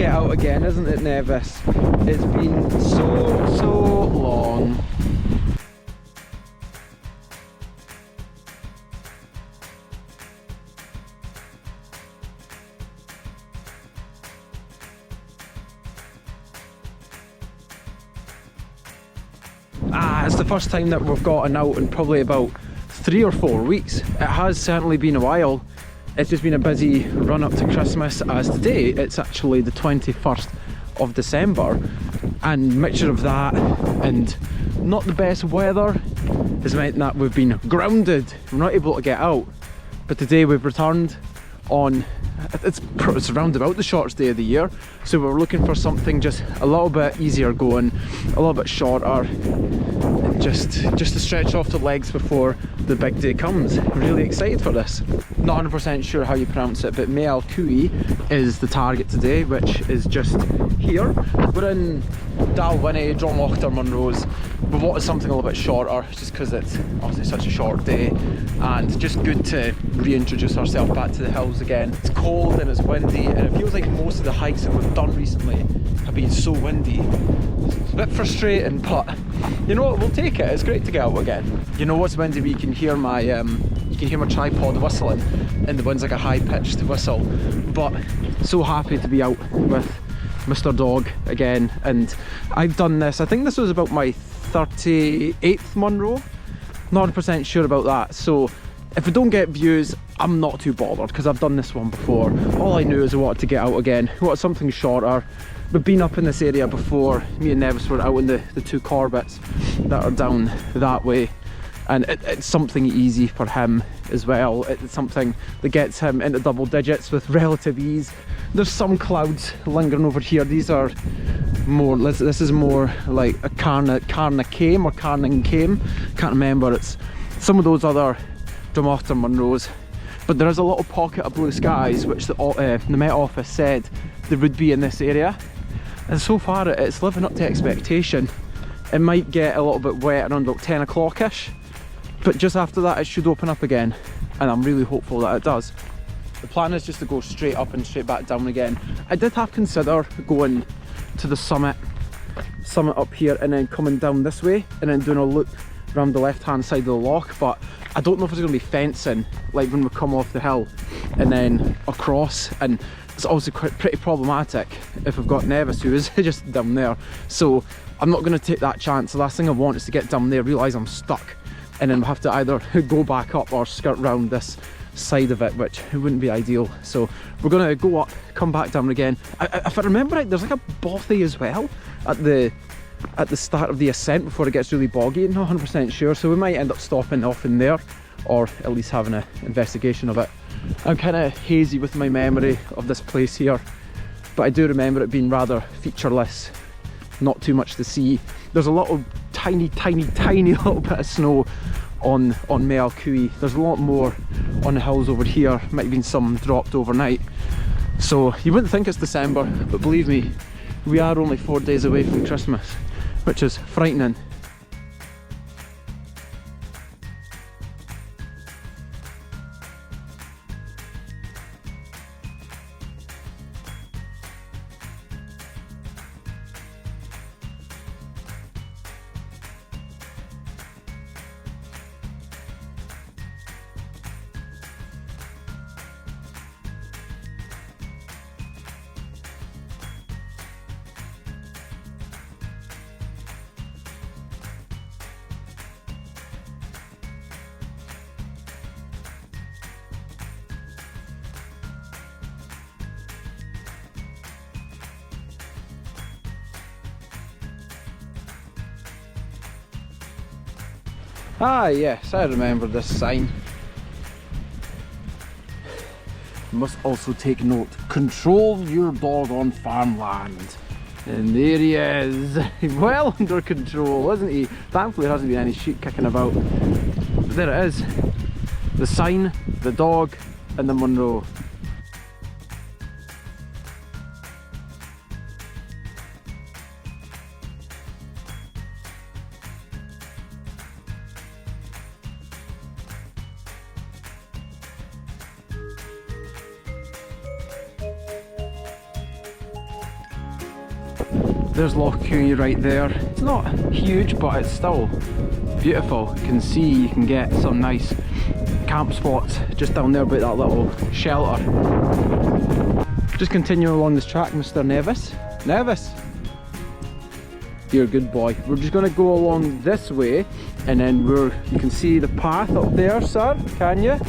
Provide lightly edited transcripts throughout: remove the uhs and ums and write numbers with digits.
get out again, isn't it, Nevis? It's been so long. It's the first time that we've gotten out in probably about 3 or 4 weeks. It has certainly been a while. It's just been a busy run up to Christmas, as today it's actually the 21st of December, and mixture of that and not the best weather has meant that we've been grounded. We're not able to get out, but today we've returned on, it's around about the shortest day of the year, so we're looking for something just a little bit easier going, a little bit shorter, just to stretch off the legs before the big day comes. Really excited for this. Not 100% sure how you pronounce it, but Meall is the target today, which is just here. We're in Dalwhinnie, Dromlochter, Munros. We wanted something a little bit shorter, just because it's obviously such a short day, and just good to reintroduce ourselves back to the hills again. It's cold and it's windy, and it feels like most of the hikes that we've done recently have been so windy. It's a bit frustrating, but you know what, we'll take it. It's great to get out again. You know what's windy? You can hear my tripod whistling, and the wind's like a high-pitched whistle. But so happy to be out with Mr. Dog again, and I've done this, I think this was about my 38th Munro, not 100% sure about that, so if we don't get views I'm not too bothered because I've done this one before. All I knew is I wanted to get out again, I wanted something shorter. We've been up in this area before. Me and Nevis were out in the 2 Corbetts that are down that way, and it's something easy for him as well. It's something that gets him into double digits with relative ease. There's some clouds lingering over here. These are more, this is more like a Carna Came or Carnan Came, can't remember. It's some of those other Dromlochter Munros, but there is a little pocket of blue skies which the Met Office said there would be in this area, and so far it's living up to expectation. It might get a little bit wet around about 10 o'clock ish, but just after that it should open up again, and I'm really hopeful that it does. The plan is just to go straight up and straight back down again. I did have consider going to the summit up here and then coming down this way and then doing a loop around the left hand side of the loch, but I don't know if there's going to be fencing like when we come off the hill and then across, and it's also pretty problematic if we've got Nevis who is just down there, so I'm not going to take that chance. The last thing I want is to get down there, realise I'm stuck, and then we'll have to either go back up or skirt round this side of it, which wouldn't be ideal. So we're gonna go up, come back down again. If I remember right, there's like a bothy as well at the start of the ascent before it gets really boggy. I'm not 100% sure, so we might end up stopping off in there, or at least having an investigation of it. I'm kind of hazy with my memory of this place here, but I do remember it being rather featureless, not too much to see. There's a little tiny little bit of snow on Meall. There's a lot more on the hills over here. Might have been some dropped overnight, so you wouldn't think it's December, but believe me, we are only 4 days away from Christmas, which is frightening. Ah yes, I remember this sign. You must also take note, control your dog on farmland. And there he is, well under control, isn't he? Thankfully there hasn't been any sheep kicking about. But there it is, the sign, the dog and the Munro. There's Loch Cuaich right there. It's not huge, but it's still beautiful. You can see, you can get some nice camp spots just down there by that little shelter. Just continue along this track, Mr. Nevis. Nevis! You're a good boy. We're just going to go along this way, and then you can see the path up there, sir, can you?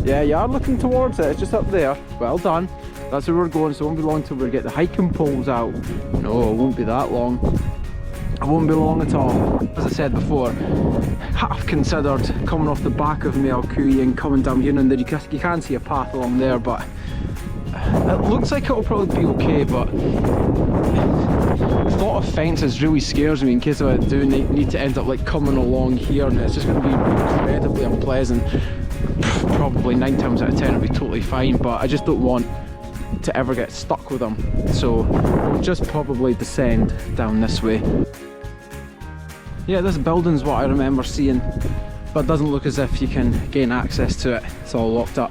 Yeah, you are looking towards it, it's just up there. Well done. That's where we're going, so it won't be long till we get the hiking poles out. No, it won't be that long. It won't be long at all. As I said before, half considered coming off the back of Meall and coming down here, and you can see a path along there, but it looks like it'll probably be okay, but the thought of fences really scares me in case I do need to end up like coming along here, and it's just going to be incredibly unpleasant. Probably 9 times out of 10 it'll be totally fine, but I just don't want to ever get stuck with them, so we'll just probably descend down this way. Yeah, this building's what I remember seeing, but it doesn't look as if you can gain access to it. It's all locked up.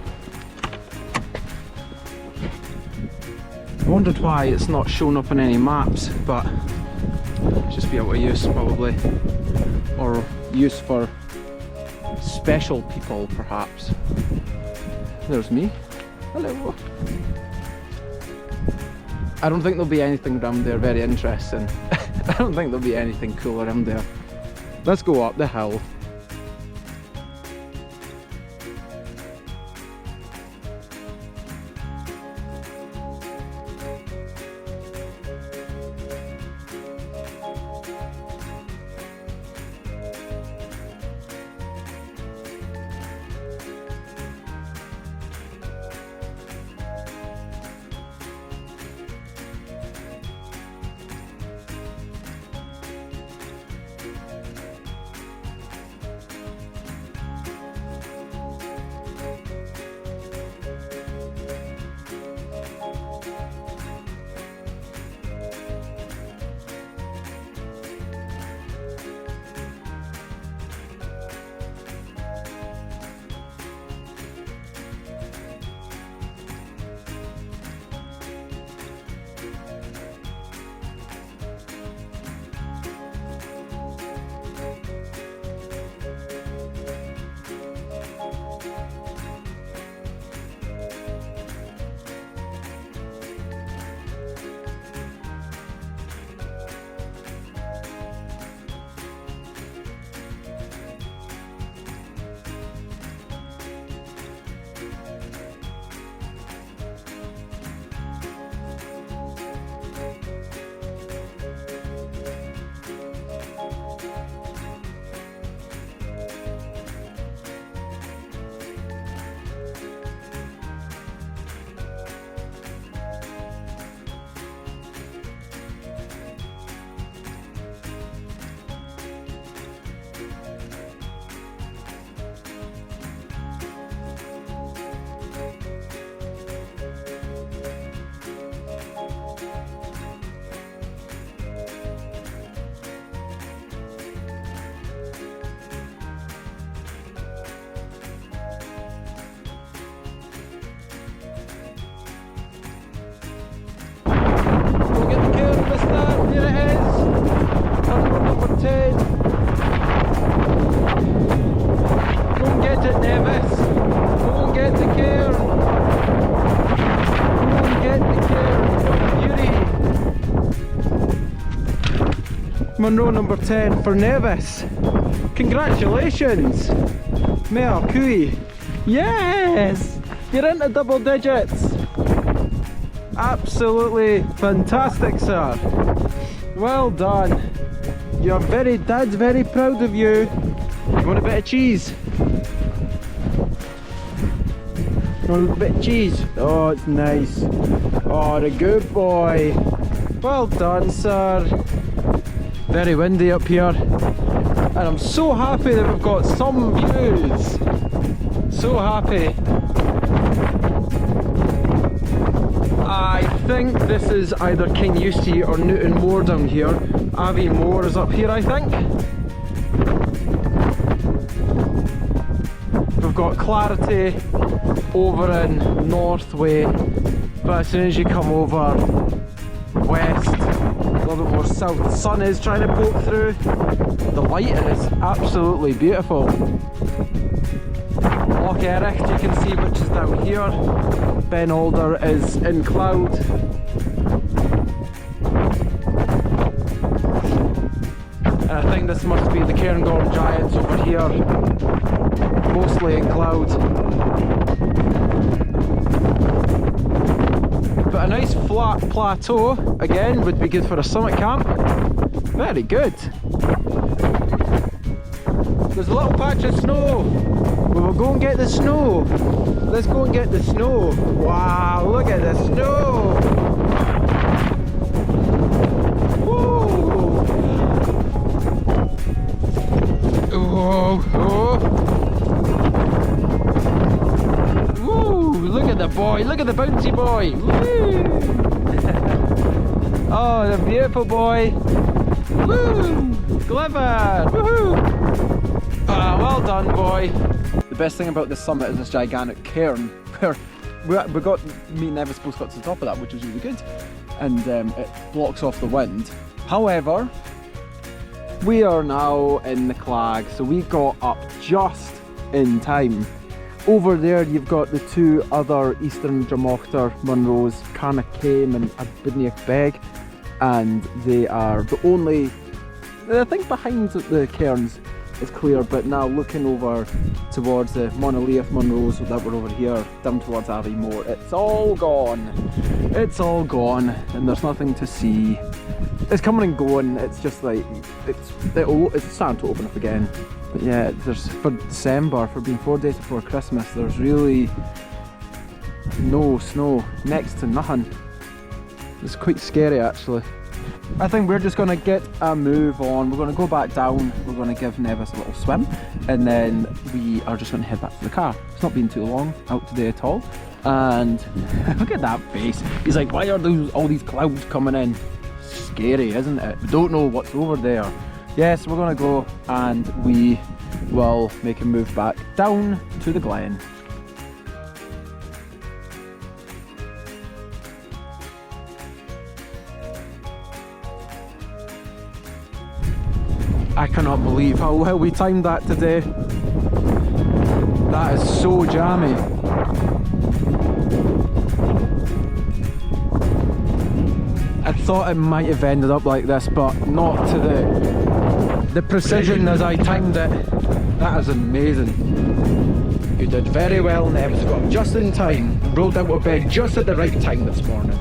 I wondered why it's not shown up on any maps, but it's just be out of use probably, or use for special people perhaps. There's me. Hello. I don't think there'll be anything around there very interesting. I don't think there'll be anything cool around there. Let's go up the hill. Munro number 10 for Nevis. Congratulations! Meall Cuaich. Yes! You're into double digits! Absolutely fantastic, sir. Well done. Dad's very proud of you. You want a bit of cheese? You want a bit of cheese? Oh, it's nice. Oh, the good boy. Well done, sir. Very windy up here, and I'm so happy that we've got some views. So happy. I think this is either King Eustace or Newton Moor down here. Abbey Moor is up here, I think. We've got clarity over in Northway, but as soon as you come over west, little bit more south. The sun is trying to poke through. The light is absolutely beautiful. Loch Erich, you can see, which is down here. Ben Alder is in cloud. And I think this must be the Cairngorm Giants over here, mostly in cloud. But a nice flat plateau, again, would be good for a summit camp. Very good. There's a little patch of snow. We will go and get the snow. Let's go and get the snow. Wow, look at the snow. Woo. Whoa, whoa. Woo, look at the boy. Look at the bouncy boy. Woo. Oh, the beautiful boy. Woo, clever. Woohoo. Ah, well done, boy. The best thing about this summit is this gigantic cairn where we got, me and Nevis both got to the top of that, which was really good, and it blocks off the wind. However, we are now in the Clag, so we got up just in time. Over there you've got the two other Eastern Dromochter Munros, Carnacame and Abidniach Beg, and they are the only, I think behind the cairns is clear, but now looking over towards the Monolith Munros that were over here, down towards Aviemore, it's all gone. It's all gone, and there's nothing to see. It's coming and going. It's just like it's starting to open up again. But yeah, there's for December, for being 4 days before Christmas, there's really no snow, next to nothing. It's quite scary actually. I think we're just going to get a move on. We're going to go back down, we're going to give Nevis a little swim, and then we are just going to head back to the car. It's not been too long out today at all. And look at that face. He's like, why are all these clouds coming in? Scary, isn't it? We don't know what's over there. Yes, we're going to go and we will make a move back down to the glen. I cannot believe how well we timed that today. That is so jammy. I thought it might have ended up like this, but not to the precision as I timed it. That is amazing. You did very well, Nevis. Got just in time. Rolled out of bed just at the right time this morning.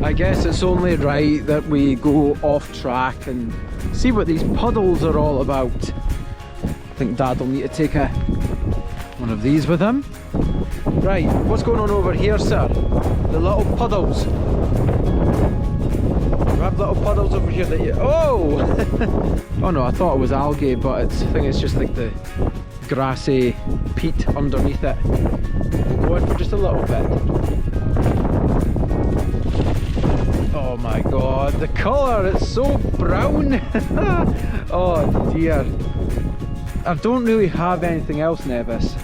I guess it's only right that we go off track and see what these puddles are all about. I think Dad will need to take one of these with him. Right, what's going on over here, sir? The little puddles. We have little puddles over here that you... Oh! Oh no, I thought it was algae, but I think it's just like the grassy peat underneath it. We'll go in for just a little bit. Oh my god, the colour, it's so brown. Oh dear. I don't really have anything else, Nevis.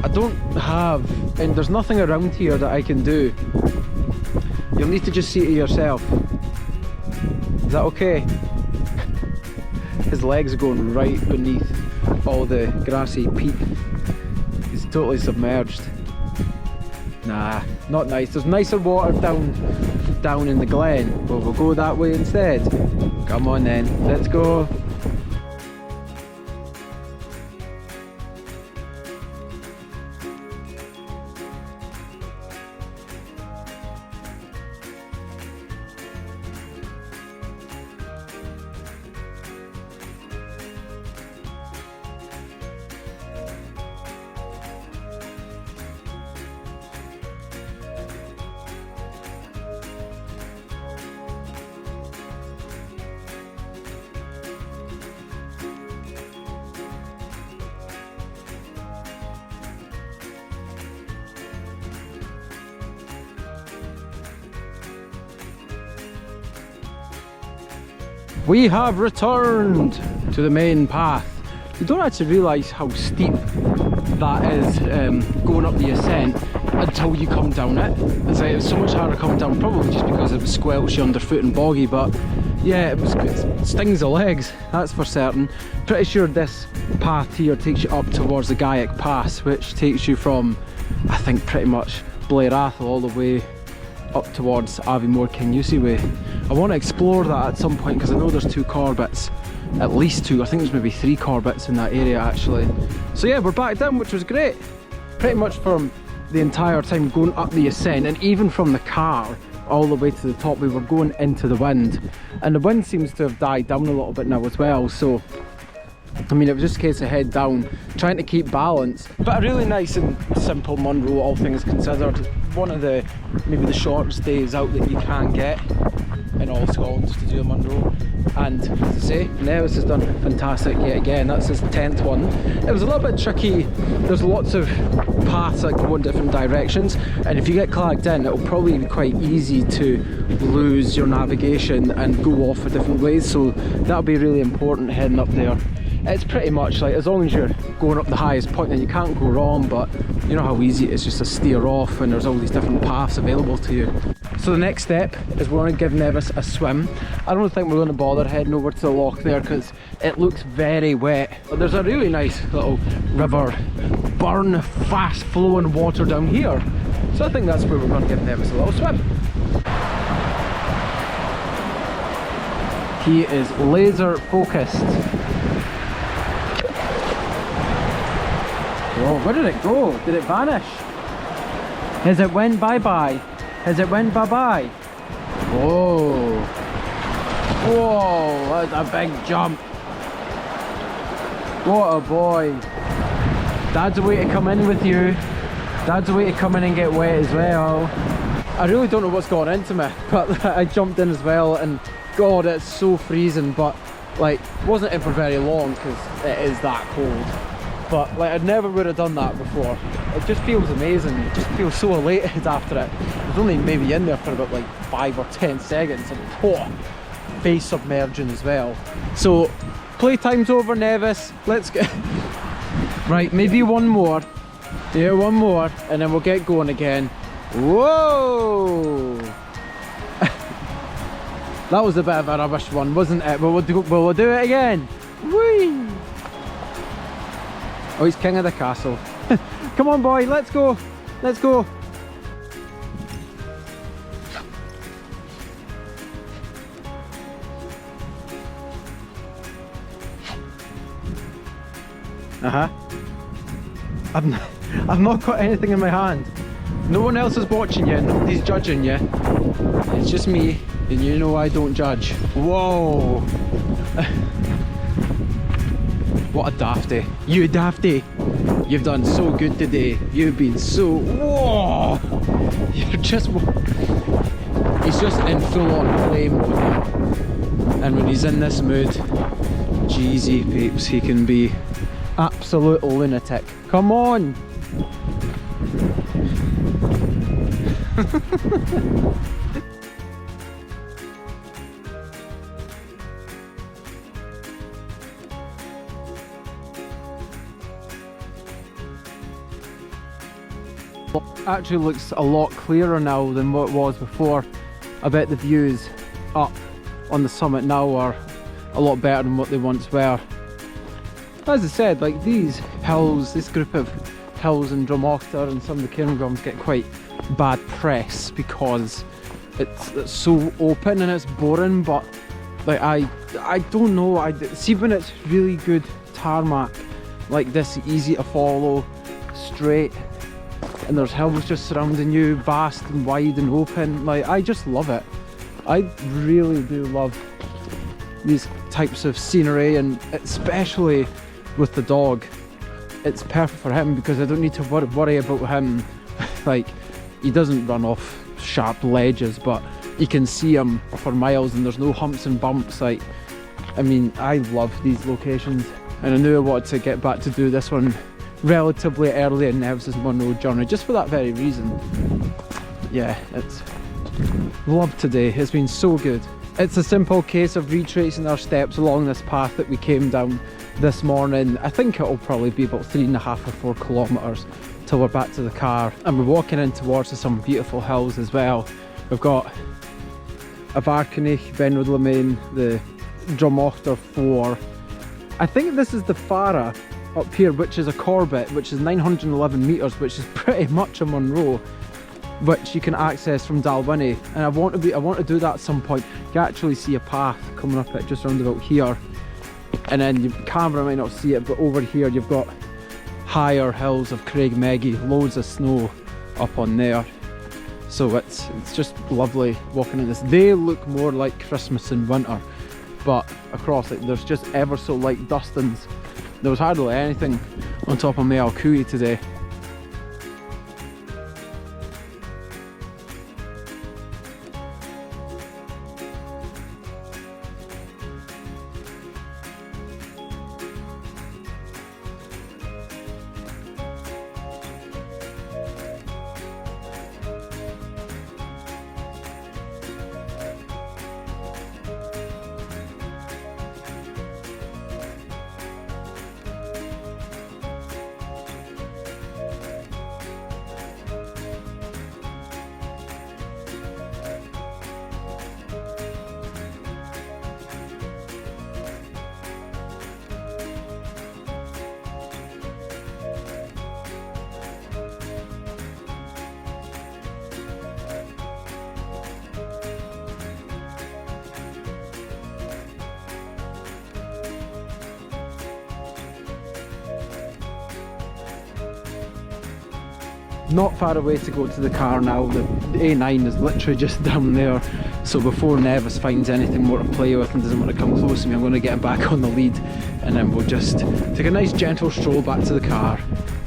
I don't have, and there's nothing around here that I can do. You'll need to just see it yourself. Is that okay? His legs are going right beneath all the grassy peat. He's totally submerged. Nah, not nice. There's nicer water down in the glen, but we'll go that way instead. Come on then, let's go. We have returned to the main path. You don't actually realise how steep that is going up the ascent until you come down it. It's like it's so much harder coming down, probably just because it was squelchy underfoot and boggy, but yeah, it stings the legs, that's for certain. Pretty sure this path here takes you up towards the Chuaich Pass, which takes you from, I think, pretty much Blair Athol all the way up towards Aviemore Kinussie way. I want to explore that at some point because I know there's 2 Corbetts, at least 2, I think there's maybe 3 Corbetts in that area actually. So yeah, we're back down, which was great. Pretty much from the entire time going up the ascent, and even from the car all the way to the top, we were going into the wind, and the wind seems to have died down a little bit now as well. So I mean, it was just a case of head down, trying to keep balance. But a really nice and simple Munro, all things considered. One of the, maybe the shortest days out that you can get in all Scotland to do a Munro. And as I say, Nevis has done fantastic yet again. That's his 10th one. It was a little bit tricky. There's lots of paths that go in different directions, and if you get clagged in, it'll probably be quite easy to lose your navigation and go off for different ways. So that'll be really important heading up there. It's pretty much like, as long as you're going up the highest point, then you can't go wrong, but you know how easy it is just to steer off and there's all these different paths available to you. So the next step is we're going to give Nevis a swim. I don't think we're going to bother heading over to the loch there because it looks very wet. But there's a really nice little river, burn, fast flowing water down here. So I think that's where we're going to give Nevis a little swim. He is laser focused. Oh, where did it go? Did it vanish? Has it went bye-bye? Has it went bye-bye? Whoa. Whoa, that's a big jump. What a boy. Dad's a way to come in with you. Dad's a way to come in and get wet as well. I really don't know what's gone into me, but I jumped in as well, and God, it's so freezing, but like, wasn't in for very long because it is that cold. But like, I never would have done that before. It just feels amazing. It just feels so elated after it. I was only maybe in there for about like 5 or 10 seconds, and oh, face submerging as well. So playtime's over, Nevis. Let's get right, maybe one more. Yeah, one more, and then we'll get going again. Whoa. That was a bit of a rubbish one, wasn't it? But we'll do it again. Whee! Oh, he's king of the castle. Come on, boy, let's go. Let's go. I've not got anything in my hand. No one else is watching you, nobody's judging you. It's just me, and you know I don't judge. Whoa. What a dafty. You dafty. You've done so good today. You've been so... Whoa! You're just... He's just in full-on play mode now. And when he's in this mood, Jeezy peeps, he can be absolute lunatic. Come on! Actually looks a lot clearer now than what it was before. I bet the views up on the summit now are a lot better than what they once were. As I said, like these hills, this group of hills in Drumoctor and some of the Cairngorms get quite bad press because it's so open and it's boring, but like I don't know, see when it's really good tarmac like this, easy to follow, straight, and there's hills just surrounding you, vast and wide and open, like I just love it. I really do love these types of scenery, and especially with the dog. It's perfect for him because I don't need to worry about him. Like, he doesn't run off sharp ledges, but you can see him for miles and there's no humps and bumps. Like, I mean, I love these locations, and I knew I wanted to get back to do this one relatively early in Nevis's Munro journey, just for that very reason. Yeah, it's loved today. It's been so good. It's a simple case of retracing our steps along this path that we came down this morning. I think it'll probably be about 3.5 or 4 kilometres till we're back to the car, and we're walking in towards some beautiful hills as well. We've got Avarkenich, Benrudlemain, the Drumochter 4. I think this is the Farah up here, which is a Corbett, which is 911 metres, which is pretty much a Munro, which you can access from Dalwhinnie, and I want to do that at some point. You can actually see a path coming up it just round about here, and then your camera might not see it, but over here you've got higher hills of Craigmeggy, loads of snow up on there. So it's just lovely walking in this. They look more like Christmas and winter, but across it there's just ever so light dustings. There was hardly anything on top of Meall today. Not far away to go to the car now. The A9 is literally just down there, so before Nevis finds anything more to play with and doesn't want to come close to me, I'm going to get him back on the lead, and then we'll just take a nice gentle stroll back to the car.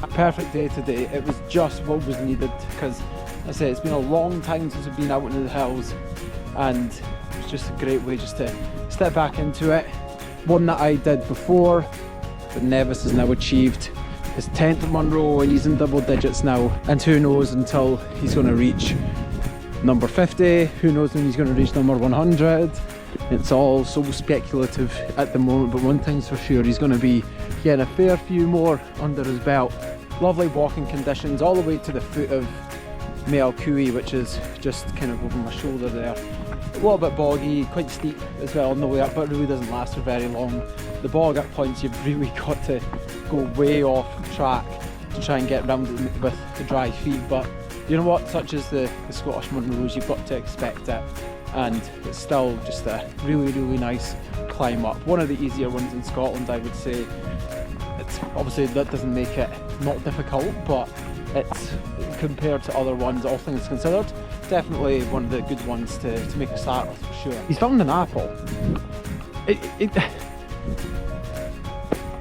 A perfect day today. It was just what was needed, because I say it's been a long time since we've been out into the hills, and it's just a great way just to step back into it. One that I did before, but Nevis has now achieved his 10th Munro, and he's in double digits now, and who knows until he's going to reach number 50, who knows when he's going to reach number 100. It's all so speculative at the moment, but one thing's for sure, he's going to be getting a fair few more under his belt. Lovely walking conditions all the way to the foot of Meall, which is just kind of over my shoulder there. A little bit boggy, quite steep as well on the way up, but it really doesn't last for very long. The bog at points you've really got to go way off track to try and get round it with the dry feet, but you know what, such as the Scottish Munros, you've got to expect it, and it's still just a really nice climb up. One of the easier ones in Scotland, I would say. It's obviously, that doesn't make it not difficult, but it's, compared to other ones, all things considered, definitely one of the good ones to make a start with for sure. He's found an apple.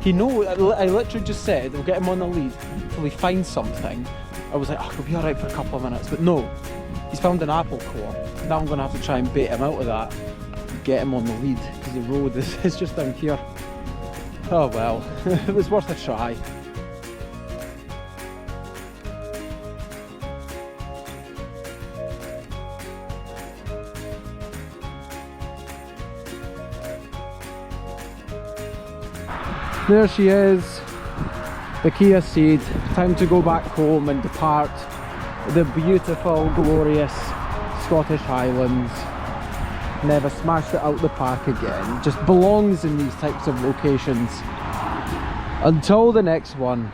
I literally just said we'll get him on the lead until he finds something. I was like, oh, he'll be alright for a couple of minutes, but no, he's found an apple core. Now I'm going to have to try and bait him out of that, get him on the lead, because the road is just down here. Oh well, it was worth a try. There she is, the Kia Ceed. Time to go back home and depart the beautiful, glorious Scottish Highlands. Never smashed it out the park again. Just belongs in these types of locations. Until the next one.